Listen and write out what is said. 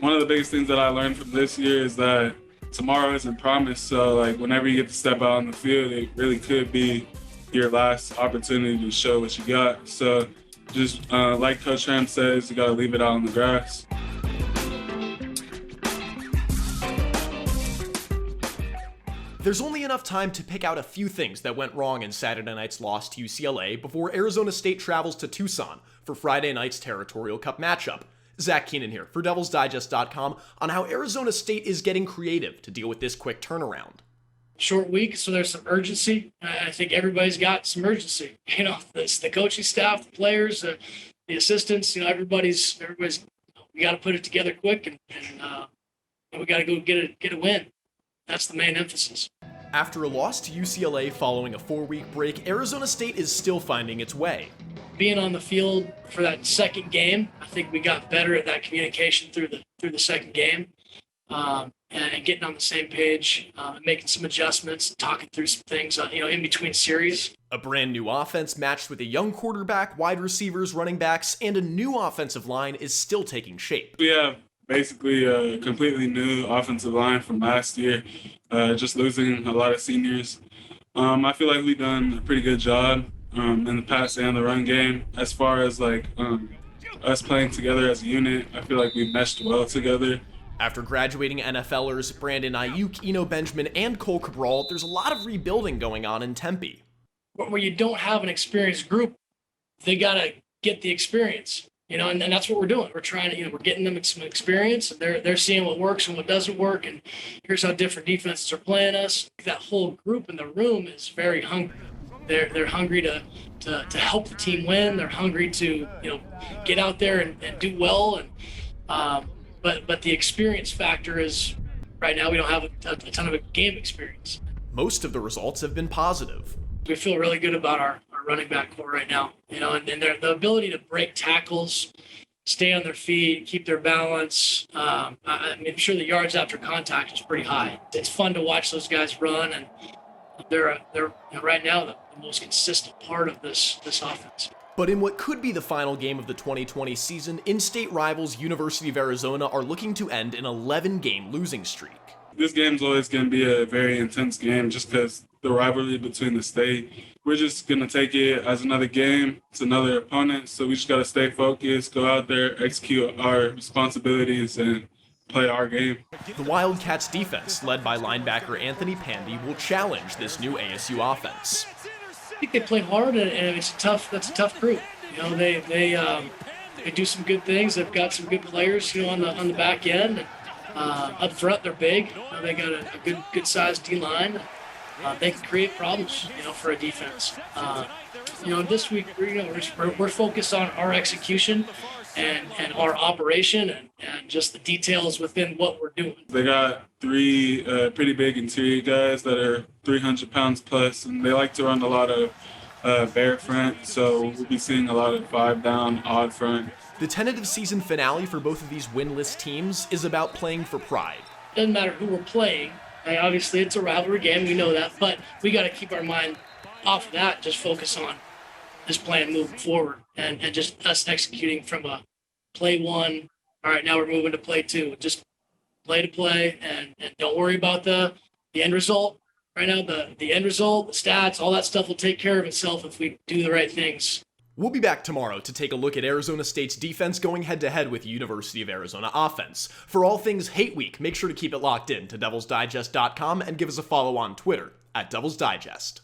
One of the biggest things that I learned from this year is that tomorrow isn't promised. So like whenever you get to step out on the field, it really could be your last opportunity to show what you got. So just like Coach Tram says, you got to leave it out on the grass. There's only enough time to pick out a few things that went wrong in Saturday night's loss to UCLA before Arizona State travels to Tucson for Friday night's Territorial Cup matchup. Zach Keenan here for DevilsDigest.com on how Arizona State is getting creative to deal with this quick turnaround. Short week, so there's some urgency. I think everybody's got some urgency. You know, it's the coaching staff, the players, the assistants. You know, everybody's. We got to put it together quick, and we got to go get a win. That's the main emphasis. After a loss to UCLA following a 4-week break, Arizona State is still finding its way. Being on the field for that second game, I think we got better at that communication through the second game, and getting on the same page, making some adjustments, talking through some things, in between series. A brand new offense matched with a young quarterback, wide receivers, running backs, and a new offensive line is still taking shape. We have basically a completely new offensive line from last year, just losing a lot of seniors. I feel like we've done a pretty good job in the pass and the run game. As far as us playing together as a unit, I feel like we meshed well together. After graduating NFLers Brandon Ayuk, Eno Benjamin, and Cole Cabral, there's a lot of rebuilding going on in Tempe. Where you don't have an experienced group, they got to get the experience. And that's what we're doing. We're trying to, we're getting them some experience. They're seeing what works and what doesn't work, and here's how different defenses are playing us. That whole group in the room is very hungry. They're hungry to help the team win. They're hungry to get out there and do well. And but the experience factor is right now we don't have a ton of a game experience. Most of the results have been positive. We feel really good about our running back core right now, and the ability to break tackles, stay on their feet, keep their balance. I'm sure the yards after contact is pretty high. It's fun to watch those guys run, and they're right now the most consistent part of this offense. But in what could be the final game of the 2020 season, in-state rivals University of Arizona are looking to end an 11-game losing streak. This game's always going to be a very intense game just because the rivalry between the state. We're just going to take it as another game. It's another opponent, so we just got to stay focused, go out there, execute our responsibilities, and play our game. The Wildcats defense, led by linebacker Anthony Pandy, will challenge this new ASU offense. I think they play hard, and that's a tough group. They do some good things. They've got some good players, on the back end. And, up front, they're big. They got a good sized D line. They can create problems, for a defense. This week we're focused on our execution and our operation and just the details within what we're doing. They got 3 pretty big interior guys that are 300 pounds plus, and they like to run a lot of bear front, so we'll be seeing a lot of 5-down, odd front. The tentative season finale for both of these winless teams is about playing for pride. Doesn't matter who we're playing. Obviously, it's a rivalry game. We know that, but we got to keep our mind off of that. Just focus on this plan moving forward, and just us executing from a play one. All right, now we're moving to play two. Just play to play, and don't worry about the end result. Right now, the end result, the stats, all that stuff will take care of itself if we do the right things. We'll be back tomorrow to take a look at Arizona State's defense going head-to-head with University of Arizona offense. For all things Hate Week, make sure to keep it locked in to DevilsDigest.com and give us a follow on Twitter @DevilsDigest.